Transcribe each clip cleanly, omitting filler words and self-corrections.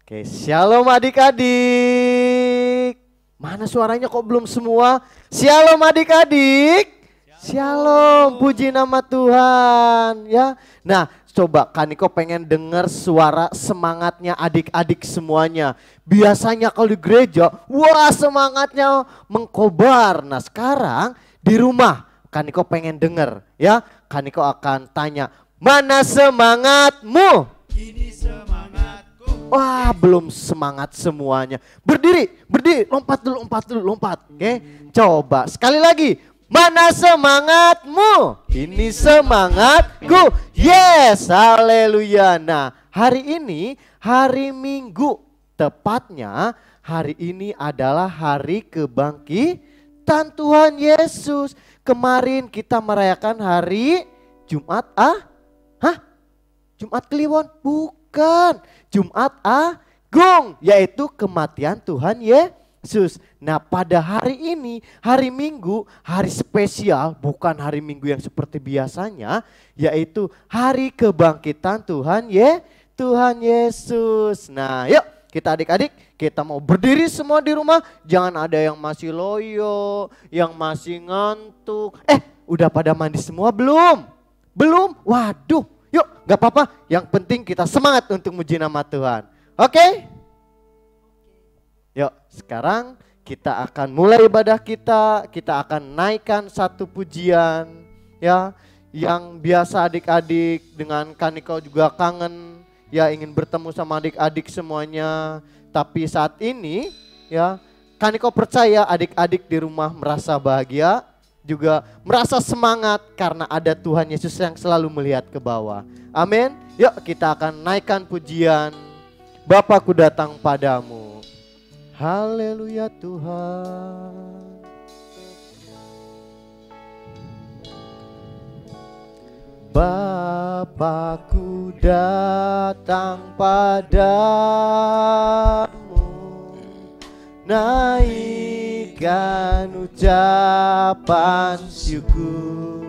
Oke, shalom adik-adik. Mana suaranya kok belum semua? Shalom adik-adik. Shalom, puji nama Tuhan ya. Nah, coba Kaniko pengen dengar suara semangatnya adik-adik semuanya. Biasanya kalau di gereja, wah semangatnya mengkobar. Nah, sekarang di rumah Kaniko pengen dengar ya. Kaniko akan tanya, "Mana semangatmu?" Ini semangatku. Wah, belum semangat semuanya. Berdiri, lompat dulu. Oke, coba sekali lagi. Mana semangatmu? Ini semangatku. Yes, haleluya. Nah, hari ini hari Minggu. Tepatnya hari ini adalah hari kebangkitan Tuhan Yesus. Kemarin kita merayakan hari Jumat Jumat Kliwon? Bukan. Jumat Agung, yaitu kematian Tuhan Yesus. Nah, pada hari ini, hari Minggu, hari spesial, bukan hari Minggu yang seperti biasanya, yaitu hari kebangkitan Tuhan Yesus. Nah, yuk kita adik-adik, kita mau berdiri semua di rumah. Jangan ada yang masih loyo, yang masih ngantuk. Udah pada mandi semua belum? Belum? Waduh. Yuk, gak apa-apa. Yang penting kita semangat untuk muji nama Tuhan. Oke? Yuk, sekarang kita akan mulai ibadah kita. Kita akan naikkan satu pujian ya, yang biasa adik-adik dengan Kaniko juga kangen ya, ingin bertemu sama adik-adik semuanya. Tapi saat ini ya, Kaniko percaya adik-adik di rumah merasa bahagia, juga merasa semangat karena ada Tuhan Yesus yang selalu melihat ke bawah. Amin. Yuk kita akan naikkan pujian, Bapakku datang padamu. Haleluya Tuhan. Bapakku datang padamu, naikkan ucapan syukur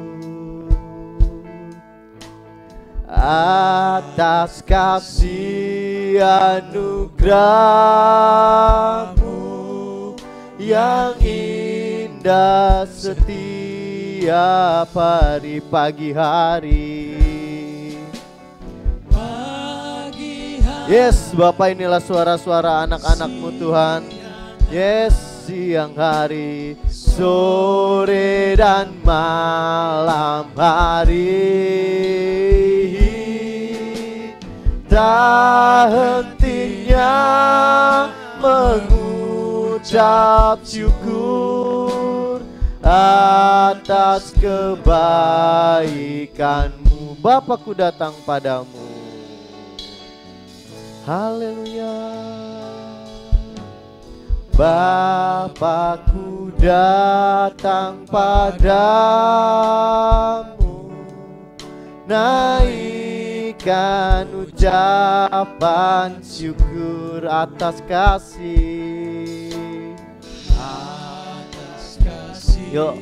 atas kasih anugerah-Mu yang indah setiap hari. Pagi hari. Yes, Bapak, inilah suara-suara anak-anak-Mu Tuhan. Yes, siang hari, sore dan malam hari, tak hentinya mengucap syukur atas kebaikan-Mu. Bapakku datang padamu. Haleluya. Bapakku datang padamu, naikkan ucapan syukur atas kasih. Yuk.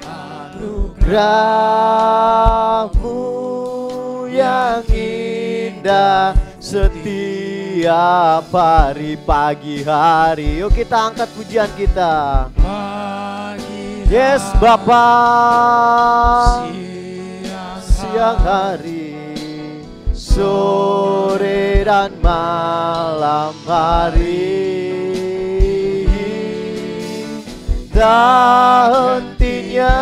Anugerah-Mu yang indah setiap hari. Pagi hari. Yuk kita angkat pujian kita. Yes Bapa. Siang hari, sore dan malam hari, tak hentinya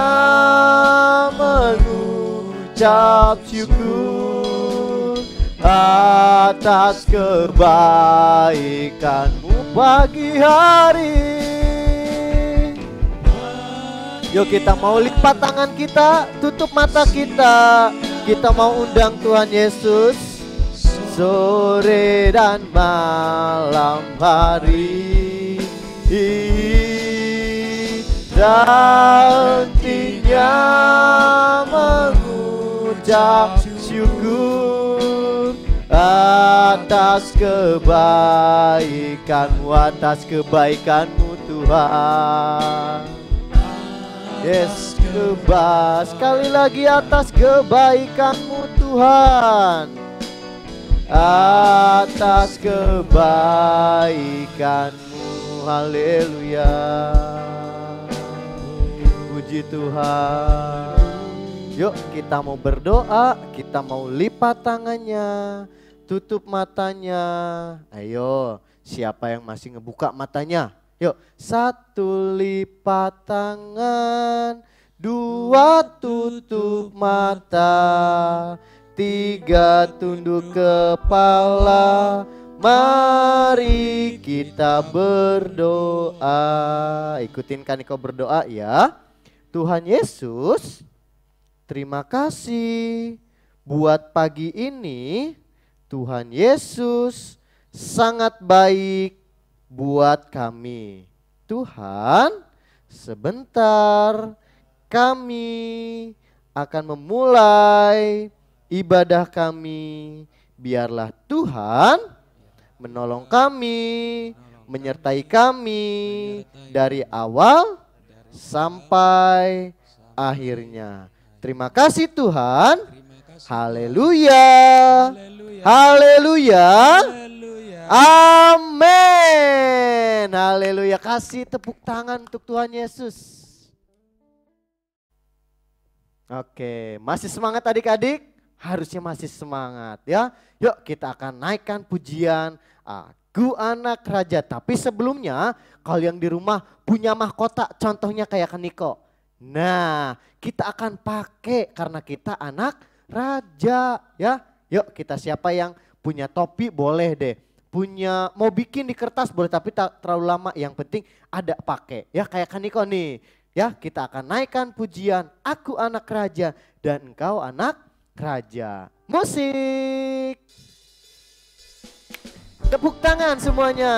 mengucap syukur atas kebaikan-Mu. Pagi hari. Yuk kita mau lipat tangan kita, tutup mata kita. Kita mau undang Tuhan Yesus. Sore dan malam hari, tak hentinya mengucap syukur atas kebaikan-Mu, atas kebaikan-Mu Tuhan. Yes, sekali lagi atas kebaikan-Mu Tuhan. atas kebaikan-Mu. Haleluya. Puji Tuhan. Yuk kita mau berdoa, kita mau lipat tangannya, tutup matanya. Ayo, siapa yang masih ngebuka matanya? Yuk, 1 lipat tangan, 2 tutup mata, 3 tunduk kepala. Mari kita berdoa. Ikutin Kaniko berdoa ya. Tuhan Yesus, terima kasih buat pagi ini. Tuhan Yesus sangat baik buat kami. Tuhan, sebentar kami akan memulai ibadah kami. Biarlah Tuhan menolong kami, menyertai kami dari awal sampai akhirnya. Terima kasih Tuhan. Haleluya. Haleluya. Amin. Haleluya. Kasih tepuk tangan untuk Tuhan Yesus. Oke, masih semangat adik-adik? Harusnya masih semangat ya. Yuk kita akan naikkan pujian Aku Anak Raja. Tapi sebelumnya kalau yang di rumah punya mahkota contohnya kayak Kaniko. Nah kita akan pakai karena kita anak raja ya. Yuk kita siapa yang punya topi boleh deh. Punya mau bikin di kertas boleh tapi tak terlalu lama. Yang penting ada pakai ya kayak Kaniko nih. Ya kita akan naikkan pujian Aku Anak Raja dan Engkau Anak Raja. Musik. Tepuk tangan semuanya.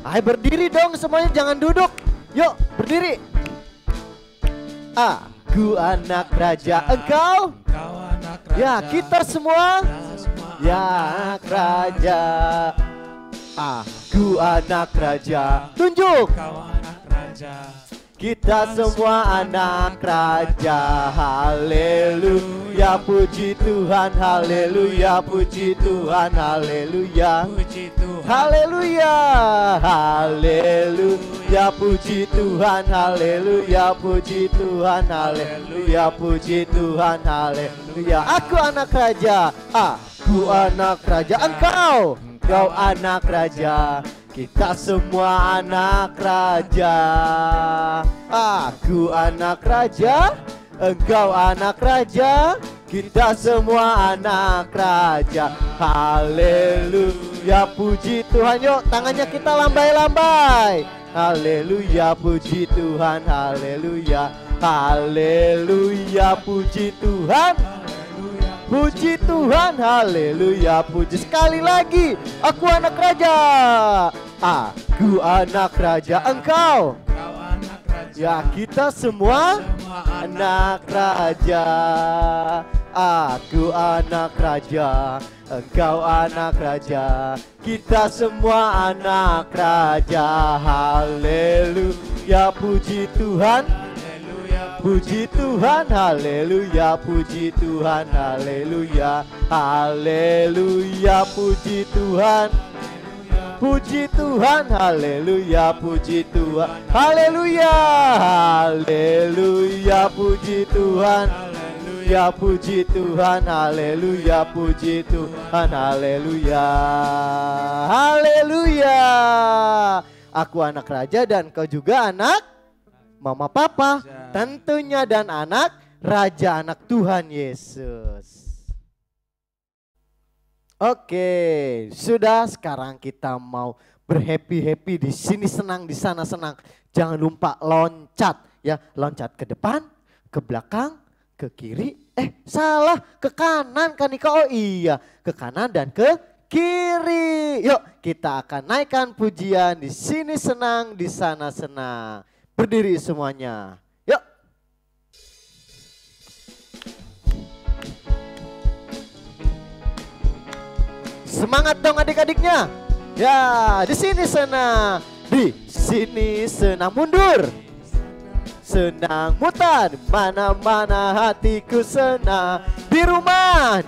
Ayo berdiri dong semuanya, jangan duduk. Yuk berdiri. Aku anak raja, engkau anak raja. Ya kita semua ya anak raja. Aku anak raja. Tunjuk. Kau anak raja. Kita semua anak raja. Haleluya, puji Tuhan. Haleluya, puji Tuhan. Haleluya, Puji Tuhan. haleluya, haleluya, puji Tuhan. Haleluya, puji Tuhan. Haleluya, puji Tuhan. Haleluya. Aku anak raja. Aku anak raja. Engkau anak raja. Kita semua anak raja. Aku anak raja, engkau anak raja. Kita semua anak raja. Haleluya, puji Tuhan. Yuk tangannya kita lambai-lambai. Haleluya, puji Tuhan. Haleluya, haleluya, puji Tuhan. Puji Tuhan, haleluya, puji sekali lagi. Aku anak raja. Aku anak raja, engkau. Kau anak raja. Ya kita semua anak raja. Aku anak raja, engkau anak raja. Kita semua anak raja. Haleluya, puji Tuhan. Puji Tuhan, haleluya, puji Tuhan, haleluya, haleluya, puji Tuhan. Puji Tuhan, haleluya, puji Tuhan, haleluya, haleluya, puji Tuhan. Ya puji Tuhan, haleluya, puji Tuhan, haleluya, haleluya. Aku anak raja dan kau juga anak mama papa, tentunya, dan anak raja, anak Tuhan Yesus. Oke, sudah, sekarang kita mau berhappy-happy, di sini senang, di sana senang. Jangan lupa loncat ya, loncat ke depan, ke belakang, ke kiri, salah, ke kanan kan Nika. Oh iya, ke kanan dan ke kiri. Yuk, kita akan naikkan pujian, di sini senang, di sana senang. Berdiri semuanya. Yuk. Semangat dong adik-adiknya. Ya, di sini senang. Di sini senang, mundur. senang. Mutar mana-mana hatiku senang. Di rumah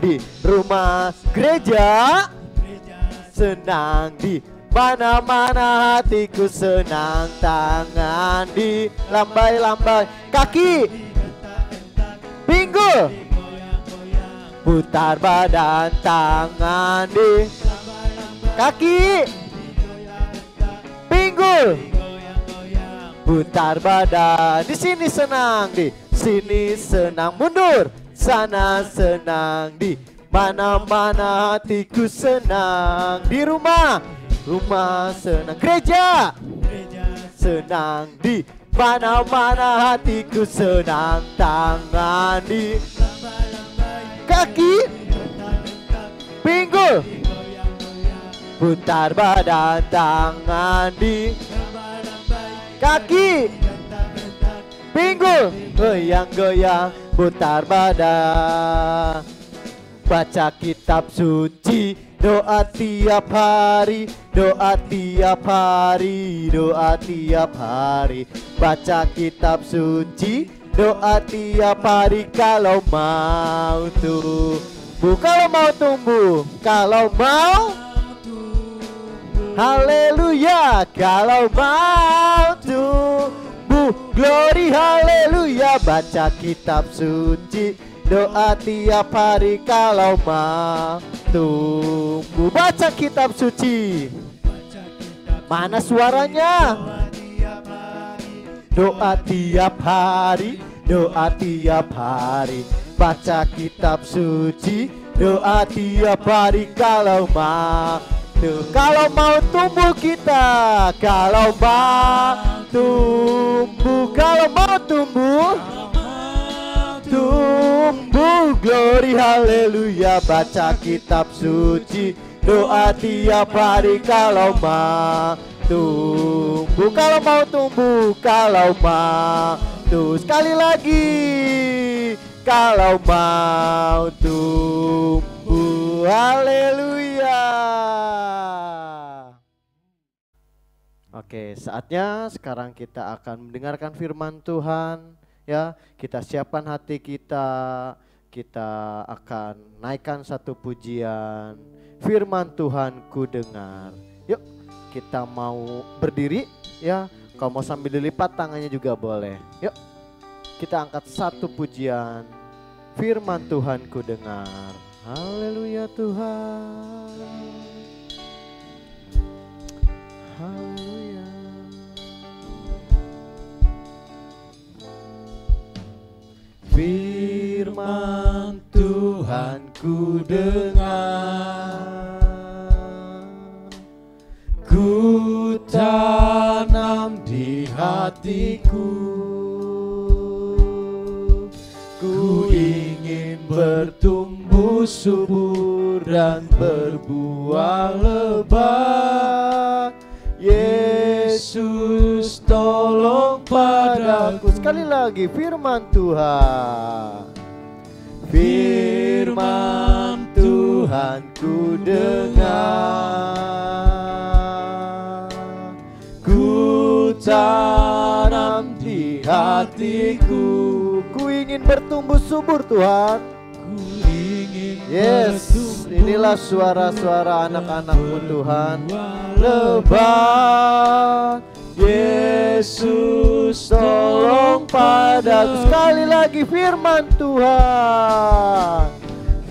gereja senang. Di mana-mana hatiku senang. Tangan di lambai-lambai, kaki pinggul, putar badan, tangan di kaki pinggul, putar badan. Di sini senang, di sini senang. Mundur, sana senang. Di mana-mana hatiku senang. Di rumah senang. Gereja senang. Di mana-mana hatiku senang. Tangan di kaki pinggul, putar badan, tangan di kaki pinggul, goyang-goyang, putar badan. Baca kitab suci, doa tiap hari, doa tiap hari, doa tiap hari. Baca kitab suci, doa tiap hari. Kalau mau tumbuh, kalau mau tumbuh, kalau mau haleluya, kalau mau tumbuh, glory haleluya. Baca kitab suci, doa tiap hari. Kalau mau tumbuh, baca kitab suci. Mana suaranya? Doa tiap hari, doa tiap hari. Baca kitab suci, doa tiap hari. Kalau mau tumbuh kita, kalau mau tumbuh, kalau mau tumbuh, glory haleluya. Baca kitab suci, doa tiap hari. Kalau mau tumbuh, kalau mau tumbuh, kalau mau sekali lagi, kalau mau tumbuh, haleluya. Oke, saatnya sekarang kita akan mendengarkan firman Tuhan. Ya, kita siapkan hati kita. Kita akan naikkan satu pujian. Firman Tuhan ku dengar. Yuk, kita mau berdiri ya. Kalau mau sambil dilipat tangannya juga boleh. Yuk, kita angkat satu pujian. Firman Tuhan ku dengar. Haleluya Tuhan. Haleluya. Firman Tuhan ku dengar, ku tanam di hatiku, ku ingin bertumbuh subur dan berbuah lebat. Yesus tolong padaku. Sekali lagi firman Tuhan. Firman Tuhan ku dengar, ku tanam di hatiku, ku ingin bertumbuh subur Tuhan. Yes, inilah suara-suara anak-anakmu Tuhan. Lebat, Yesus tolong padaku. Sekali lagi firman Tuhan.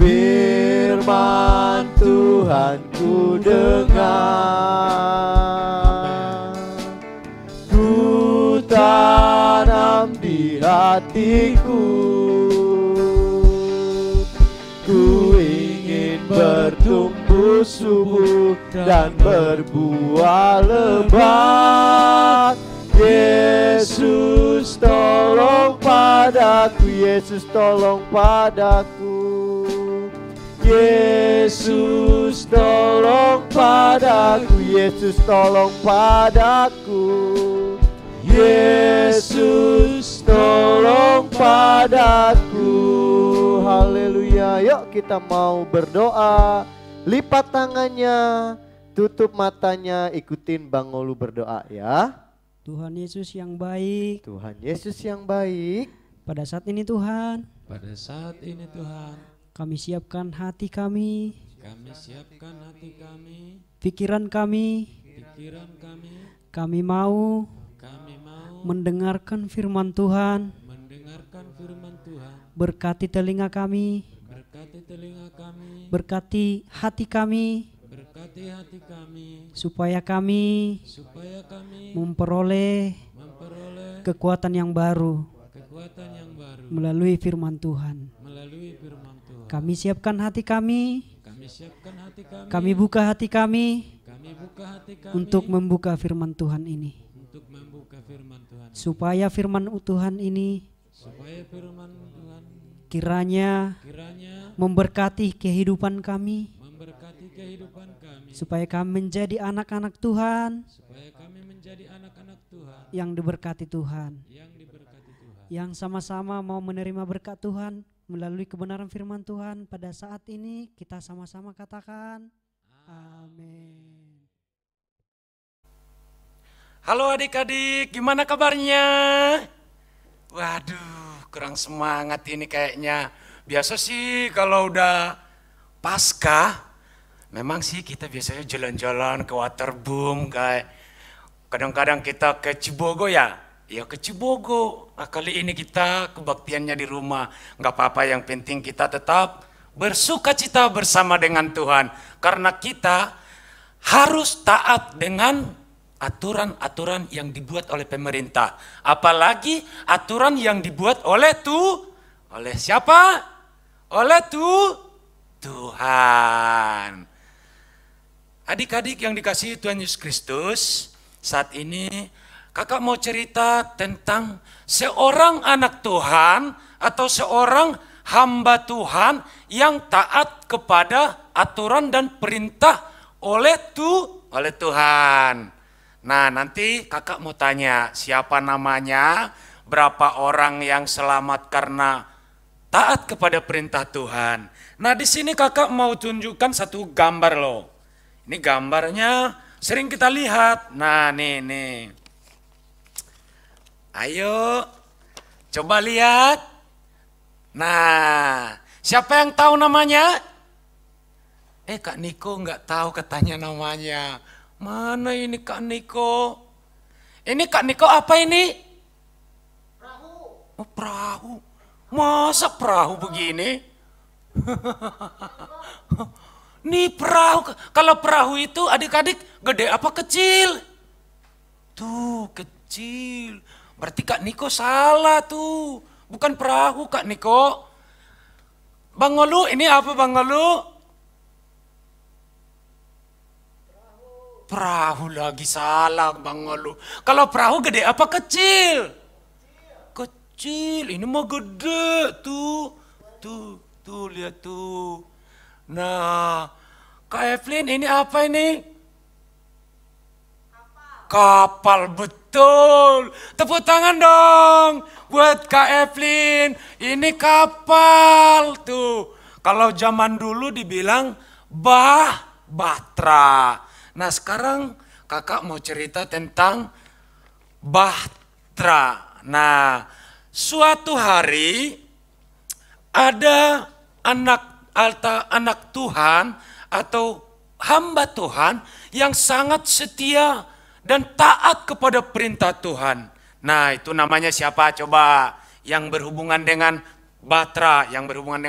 Firman Tuhan ku dengar, ku tanam di hatiku, ku ingin bertumbuh subur dan berbuah lebat. Yesus tolong padaku, Yesus tolong padaku, Yesus tolong padaku, Yesus tolong padaku, Yesus tolong padaku. Haleluya. Yuk kita mau berdoa. Lipat tangannya, tutup matanya, ikutin Bang Olu berdoa ya. Tuhan Yesus yang baik, Tuhan Yesus yang baik, pada saat ini Tuhan, Pada saat ini Tuhan, kami siapkan hati kami, kami siapkan hati kami, pikiran kami. pikiran Kami mau kami mau mendengarkan firman Tuhan. mendengarkan firman Tuhan. Berkati telinga kami, Berkati telinga kami, berkati hati kami, berkati hati kami, supaya kami supaya kami memperoleh memperoleh kekuatan yang baru kekuatan yang baru melalui firman Tuhan. melalui firman Tuhan. Kami siapkan hati kami, Kami siapkan hati kami, kami buka hati kami kami buka hati kami untuk membuka firman Tuhan ini. untuk membuka firman Tuhan, Supaya firman Tuhan ini supaya firman Tuhan kiranya kiranya memberkati kehidupan kami, memberkati kehidupan kami, supaya kami menjadi anak-anak Tuhan supaya kami menjadi anak-anak Tuhan yang diberkati Tuhan, yang diberkati Tuhan, yang sama-sama mau menerima berkat Tuhan melalui kebenaran firman Tuhan. Pada saat ini kita sama-sama katakan amin. Halo adik-adik, gimana kabarnya? Waduh, kurang semangat ini kayaknya. Biasa sih kalau udah Paskah, memang sih kita biasanya jalan-jalan ke Waterboom, kayak kadang-kadang kita ke Cibogo ya ke Cibogo. Nah, kali ini kita kebaktiannya di rumah. Nggak apa-apa, yang penting kita tetap bersukacita bersama dengan Tuhan. Karena kita harus taat dengan aturan-aturan yang dibuat oleh pemerintah. Apalagi aturan yang dibuat oleh siapa? Oleh Tuhan. Adik-adik yang dikasihi Tuhan Yesus Kristus, saat ini kakak mau cerita tentang seorang anak Tuhan atau seorang hamba Tuhan yang taat kepada aturan dan perintah oleh Tuhan. Nah, nanti kakak mau tanya siapa namanya, berapa orang yang selamat karena taat kepada perintah Tuhan. Nah, di sini kakak mau tunjukkan satu gambar loh. Ini gambarnya sering kita lihat. Nah, nih. Ayo, coba lihat. Nah, siapa yang tahu namanya? Kak Niko nggak tahu katanya namanya. Mana ini Kak Niko? Ini Kak Niko apa ini? Perahu. Oh, perahu. Masa perahu begini? Nih perahu. Kalau perahu itu adik-adik gede apa kecil? Tuh, kecil. Berarti Kak Niko salah tuh. Bukan perahu Kak Niko. Bang Olu, ini apa Bang Olu? Perahu lagi, salah Bang Olu. Kalau perahu gede apa kecil? Kecil. Ini mah gede tuh. Tuh lihat tuh. Nah, Kak Evelyn ini apa ini? Kapal, betul. Tepuk tangan dong buat Kak Evelyn. Ini kapal tuh. Kalau zaman dulu dibilang bahtera. Nah, sekarang kakak mau cerita tentang bahtera. Nah, suatu hari ada anak Tuhan atau hamba Tuhan yang sangat setia dan taat kepada perintah Tuhan. Nah, itu namanya siapa coba? Yang berhubungan dengan bahtera, yang berhubungan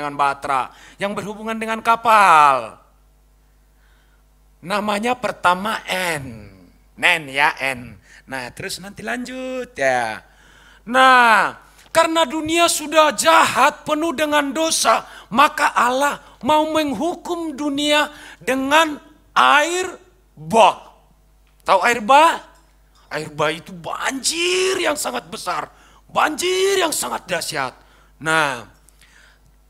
dengan kapal. Namanya pertama N ya, N. Nah, terus nanti lanjut ya. Nah, karena dunia sudah jahat, penuh dengan dosa, maka Allah mau menghukum dunia dengan air bah. Tahu air bah? Air bah itu banjir yang sangat besar, banjir yang sangat dahsyat. Nah,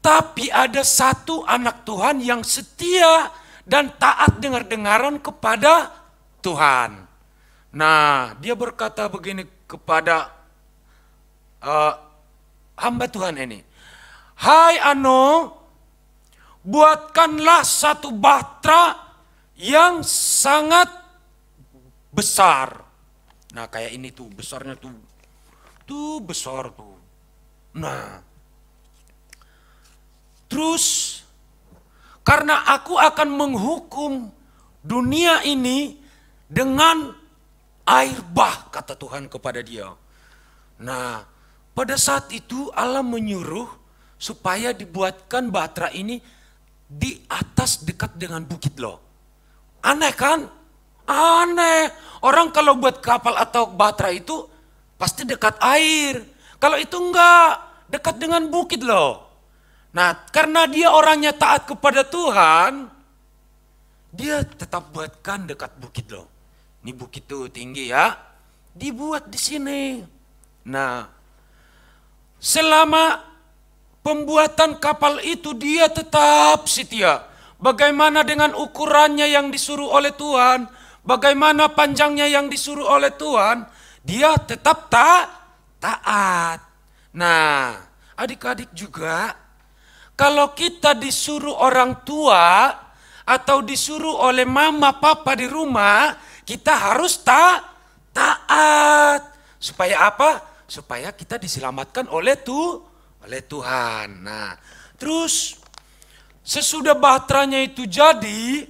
tapi ada satu anak Tuhan yang setia dan taat dengar-dengaran kepada Tuhan. Nah, dia berkata begini kepada hamba Tuhan ini. Hai Ano, buatkanlah satu bahtera yang sangat besar. Nah kayak ini tuh besarnya tuh. Tuh besar tuh. Nah. Terus karena aku akan menghukum dunia ini dengan air bah, kata Tuhan kepada dia. Nah, pada saat itu Allah menyuruh supaya dibuatkan Batra ini di atas dekat dengan bukit loh. Aneh kan? Aneh. Orang kalau buat kapal atau Batra itu pasti dekat air. Kalau itu enggak, dekat dengan bukit loh. Nah, karena dia orangnya taat kepada Tuhan, dia tetap buatkan dekat bukit loh. Ini bukit tuh tinggi ya, dibuat di sini. Nah, selama pembuatan kapal itu dia tetap setia. Bagaimana dengan ukurannya yang disuruh oleh Tuhan, bagaimana panjangnya yang disuruh oleh Tuhan, dia tetap taat. Nah, adik-adik juga, kalau kita disuruh orang tua atau disuruh oleh mama papa di rumah, kita harus taat. Supaya apa? Supaya kita diselamatkan oleh Tuhan. Nah, terus sesudah Batranya itu jadi,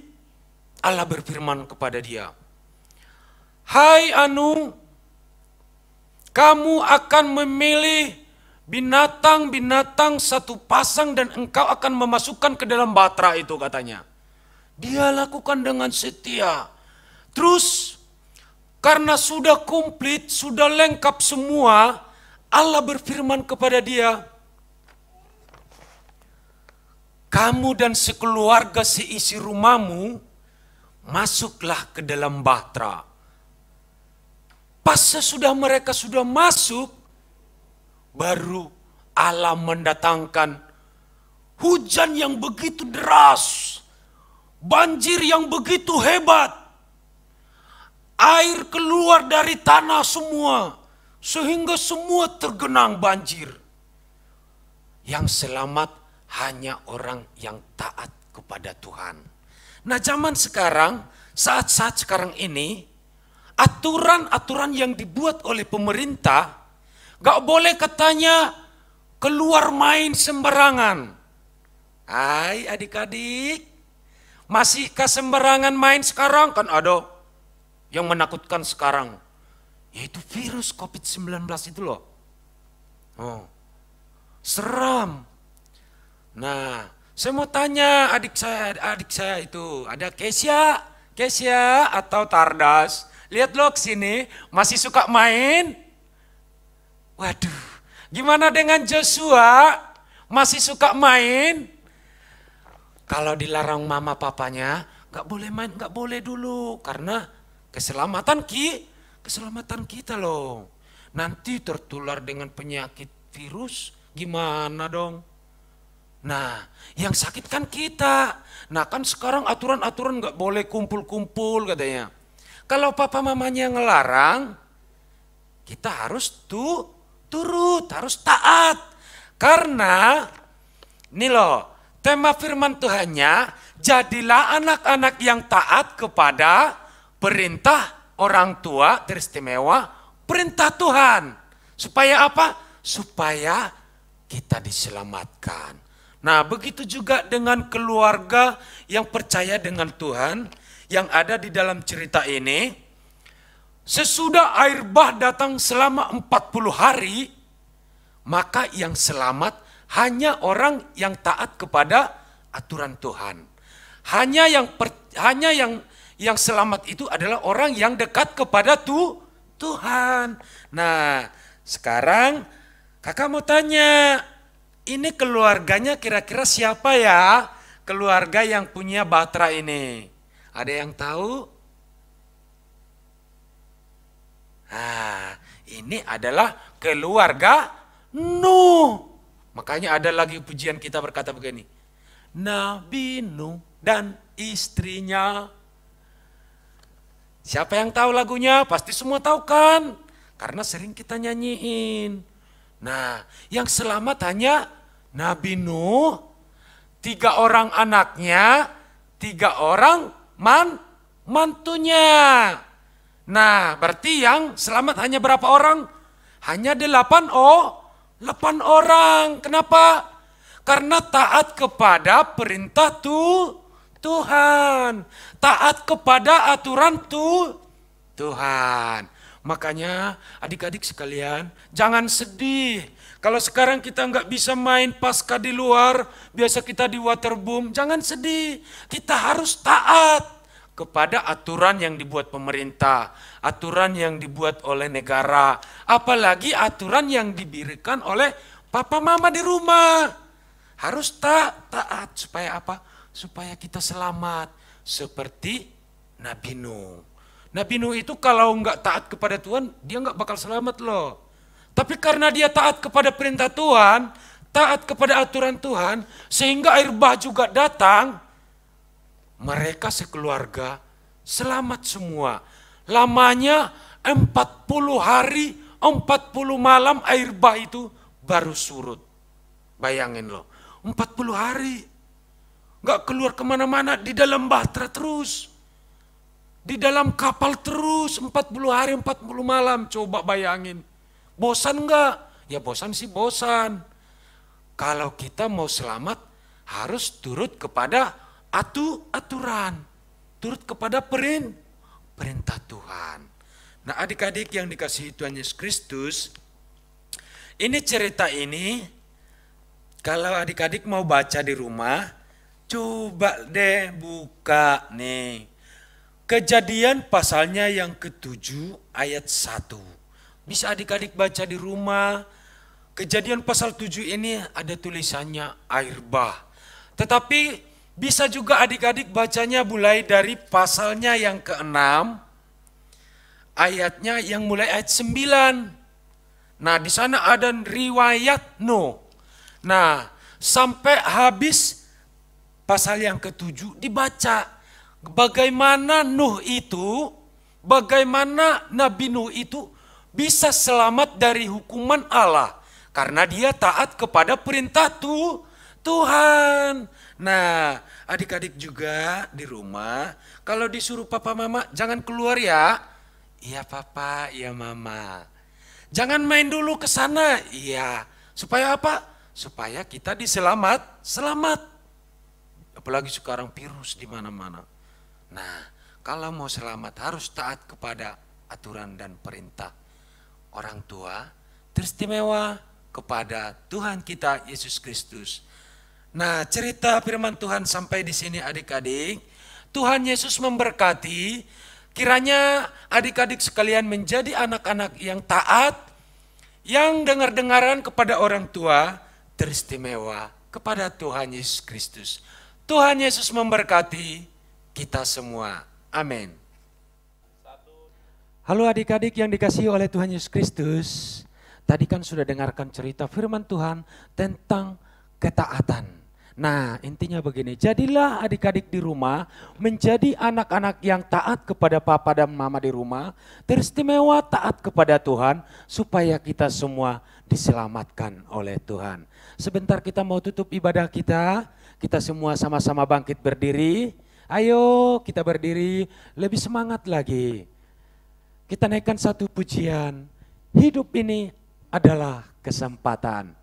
Allah berfirman kepada dia, "Hai Anu, kamu akan memilih binatang-binatang satu pasang dan engkau akan memasukkan ke dalam Batra itu," katanya. Dia lakukan dengan setia. Terus karena sudah komplit, sudah lengkap semua, Allah berfirman kepada dia, "Kamu dan sekeluarga seisi rumahmu masuklah ke dalam Batra." Pas sesudah mereka sudah masuk, baru Allah mendatangkan hujan yang begitu deras, banjir yang begitu hebat, air keluar dari tanah semua, sehingga semua tergenang banjir. Yang selamat hanya orang yang taat kepada Tuhan. Nah, zaman sekarang, saat-saat sekarang ini, aturan-aturan yang dibuat oleh pemerintah, gak boleh katanya keluar main sembarangan. Hai adik-adik, masihkah sembarangan main sekarang? Kan ada yang menakutkan sekarang, yaitu virus COVID-19 itu loh. Oh, seram. Nah, saya mau tanya adik saya itu, ada Kesia atau Tardas. Lihat loh kesini, masih suka main? Waduh, gimana dengan Joshua? Masih suka main? Kalau dilarang mama papanya, gak boleh main, gak boleh dulu. Karena keselamatan kita loh. Nanti tertular dengan penyakit virus, gimana dong? Nah, yang sakit kan kita. Nah kan sekarang aturan-aturan gak boleh kumpul-kumpul katanya. Kalau papa mamanya ngelarang, kita harus turut, harus taat. Karena ini loh, tema firman Tuhannya, jadilah anak-anak yang taat kepada perintah orang tua, teristimewa perintah Tuhan. Supaya apa? Supaya kita diselamatkan. Nah, begitu juga dengan keluarga yang percaya dengan Tuhan yang ada di dalam cerita ini. Sesudah air bah datang selama 40 hari, maka yang selamat hanya orang yang taat kepada aturan Tuhan. Hanya yang selamat itu adalah orang yang dekat kepada Tuhan. Nah, sekarang kakak mau tanya, ini keluarganya kira-kira siapa ya? Keluarga yang punya Batra ini. Ada yang tahu? Nah, ini adalah keluarga Nuh. Makanya ada lagi pujian kita berkata begini, Nabi Nuh dan istrinya. Siapa yang tahu lagunya? Pasti semua tahu kan? Karena sering kita nyanyiin. Nah, yang selamat hanya Nabi Nuh, 3 orang anaknya, 3 orang mantunya. Nah, berarti yang selamat hanya berapa orang? Hanya 8 orang. Kenapa? Karena taat kepada perintah Tuhan. Taat kepada aturan Tuhan. Makanya adik-adik sekalian, jangan sedih. Kalau sekarang kita nggak bisa main pasca di luar, biasa kita di waterboom, jangan sedih. Kita harus taat kepada aturan yang dibuat pemerintah, aturan yang dibuat oleh negara, apalagi aturan yang diberikan oleh papa mama di rumah. Harus taat supaya apa? Supaya kita selamat. Seperti Nabi Nuh. Nabi Nuh itu kalau nggak taat kepada Tuhan, dia nggak bakal selamat loh. Tapi karena dia taat kepada perintah Tuhan, taat kepada aturan Tuhan, sehingga air bah juga datang, mereka sekeluarga selamat semua. Lamanya 40 hari, 40 malam air bah itu baru surut. Bayangin loh, 40 hari. Gak keluar kemana-mana, di dalam bahtera terus. Di dalam kapal terus, 40 hari, 40 malam. Coba bayangin. Bosan gak? Ya bosan sih bosan. Kalau kita mau selamat, harus turut kepada aturan, turut kepada perintah Tuhan. Nah, adik-adik yang dikasihi Tuhan Yesus Kristus, ini cerita ini, kalau adik-adik mau baca di rumah, coba deh buka nih. Kejadian pasalnya yang ke-7 ayat 1. Bisa adik-adik baca di rumah. Kejadian pasal 7 ini ada tulisannya air bah. Tetapi bisa juga adik-adik bacanya mulai dari pasalnya yang ke-6, ayatnya yang mulai ayat 9. Nah, di sana ada riwayat Nuh. Nah, sampai habis pasal yang ke-7 dibaca bagaimana Nuh itu, bagaimana Nabi Nuh itu bisa selamat dari hukuman Allah karena dia taat kepada perintah Tuhan. Nah, adik-adik juga di rumah, kalau disuruh papa mama jangan keluar ya. Iya papa, iya mama. Jangan main dulu ke sana. Iya. Supaya apa? Supaya kita selamat. Apalagi sekarang virus di mana-mana. Nah, kalau mau selamat harus taat kepada aturan dan perintah orang tua, teristimewa kepada Tuhan kita Yesus Kristus. Nah, cerita firman Tuhan sampai di sini adik-adik. Tuhan Yesus memberkati, kiranya adik-adik sekalian menjadi anak-anak yang taat, yang dengar-dengaran kepada orang tua, teristimewa kepada Tuhan Yesus Kristus. Tuhan Yesus memberkati kita semua. Amin. Halo adik-adik yang dikasihi oleh Tuhan Yesus Kristus. Tadi kan sudah dengarkan cerita firman Tuhan tentang ketaatan. Nah, intinya begini, jadilah adik-adik di rumah menjadi anak-anak yang taat kepada papa dan mama di rumah, teristimewa taat kepada Tuhan, supaya kita semua diselamatkan oleh Tuhan. Sebentar kita mau tutup ibadah kita semua sama-sama bangkit berdiri. Ayo kita berdiri, lebih semangat lagi. Kita naikkan satu pujian, hidup ini adalah kesempatan.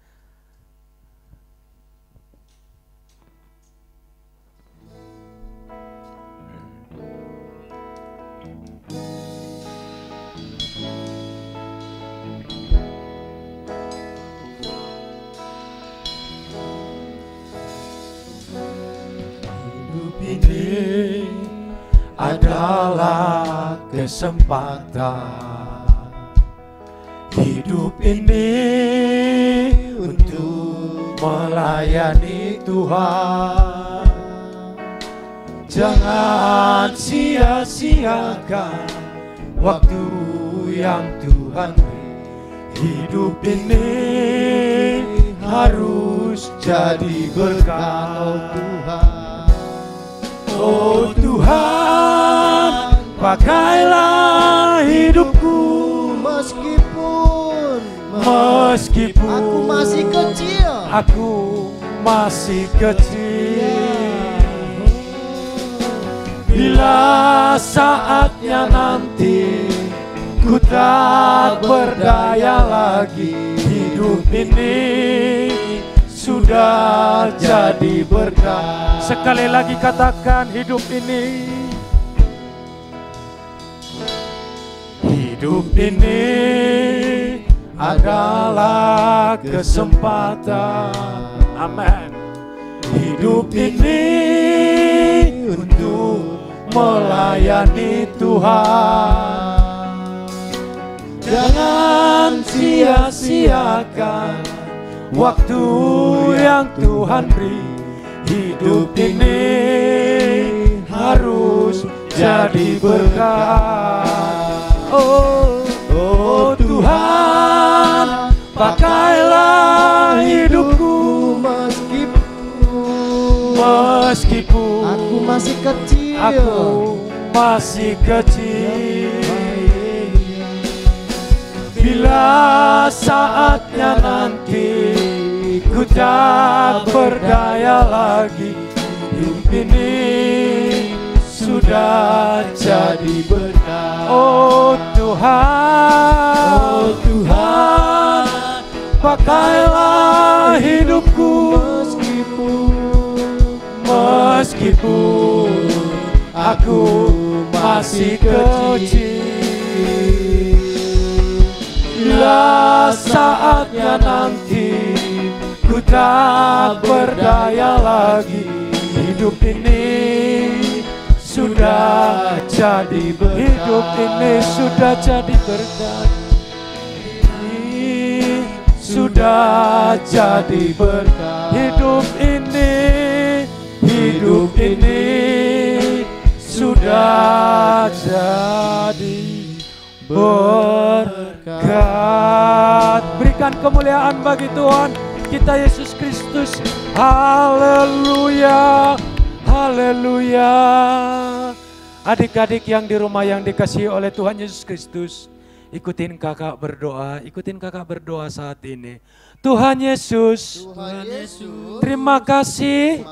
Ini adalah kesempatan. Hidup ini untuk melayani Tuhan. Jangan sia-siakan waktu yang Tuhan beri. Hidup ini harus jadi berkat Tuhan. Oh Tuhan, pakailah hidupku Meskipun meskipun aku masih kecil. Bila saatnya nanti ku tak berdaya lagi. Hidup ini sudah jadi berkat. Sekali lagi katakan, hidup ini. Hidup ini adalah kesempatan. Amin. Hidup ini untuk melayani Tuhan. Jangan sia-siakan waktu yang Tuhan beri. Hidup ini harus jadi berkat. Oh Tuhan, pakailah hidupku meskipun Aku masih kecil. aku masih kecil. Bila saatnya nanti ku tak berdaya lagi, hidup ini sudah jadi berkat. Oh Tuhan, pakailah hidupku meskipun aku masih kecil. Bila saatnya nanti ku tak berdaya lagi, hidup ini sudah jadi berkat. Hidup ini sudah jadi berkat. Ini sudah jadi berkat. Hidup ini sudah jadi berkat. Berikan kemuliaan bagi Tuhan kita Yesus Kristus. Haleluya, haleluya. Adik-adik yang di rumah yang dikasihi oleh Tuhan Yesus Kristus, ikutin kakak berdoa saat ini. Tuhan Yesus, terima kasih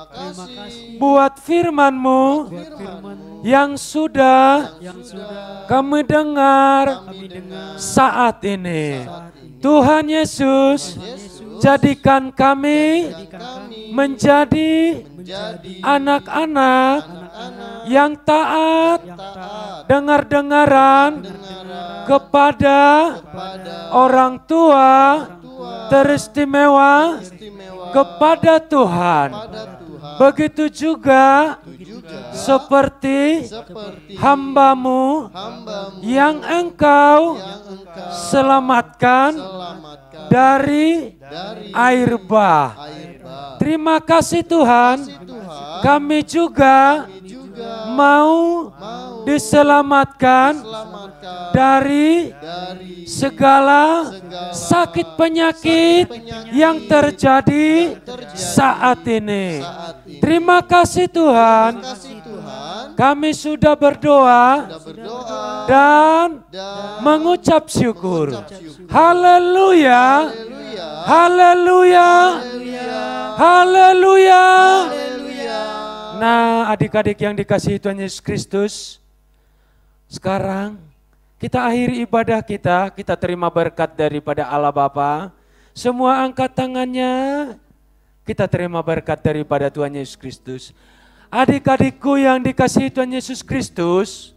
buat firman-Mu yang sudah kami dengar saat ini. Tuhan Yesus, jadikan kami menjadi anak-anak yang taat, dengar-dengaran kepada orang tua teristimewa kepada Tuhan. Begitu juga seperti hamba-Mu yang Engkau selamatkan dari air bah. Terima kasih Tuhan, kami juga mau diselamatkan dari segala sakit penyakit yang terjadi saat ini. Terima kasih Tuhan, kami sudah berdoa dan mengucap syukur. Haleluya, haleluya, haleluya. Nah, adik-adik yang dikasihi Tuhan Yesus Kristus, sekarang kita akhiri ibadah kita terima berkat daripada Allah Bapa. Semua angkat tangannya, kita terima berkat daripada Tuhan Yesus Kristus. Adik-adikku yang dikasihi Tuhan Yesus Kristus,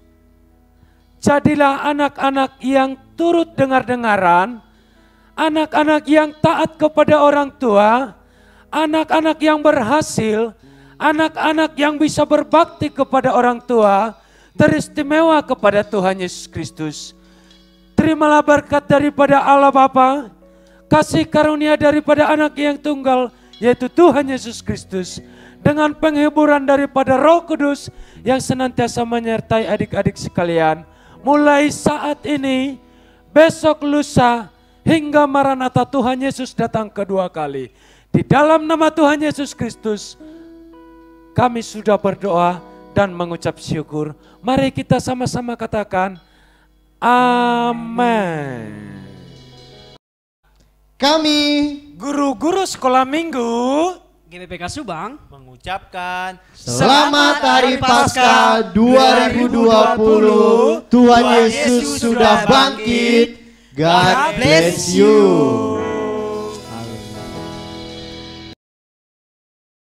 jadilah anak-anak yang turut dengar-dengaran, anak-anak yang taat kepada orang tua, anak-anak yang berhasil, anak-anak yang bisa berbakti kepada orang tua, teristimewa kepada Tuhan Yesus Kristus. Terimalah berkat daripada Allah Bapa, kasih karunia daripada anak yang tunggal, yaitu Tuhan Yesus Kristus, dengan penghiburan daripada Roh Kudus yang senantiasa menyertai adik-adik sekalian, mulai saat ini, besok, lusa, hingga Maranatha Tuhan Yesus datang kedua kali. Di dalam nama Tuhan Yesus Kristus, kami sudah berdoa dan mengucap syukur. Mari kita sama-sama katakan, amin. Kami Guru-guru sekolah minggu GBPK Subang mengucapkan Selamat Hari Paskah 2020. Tuhan Yesus sudah bangkit. God bless you.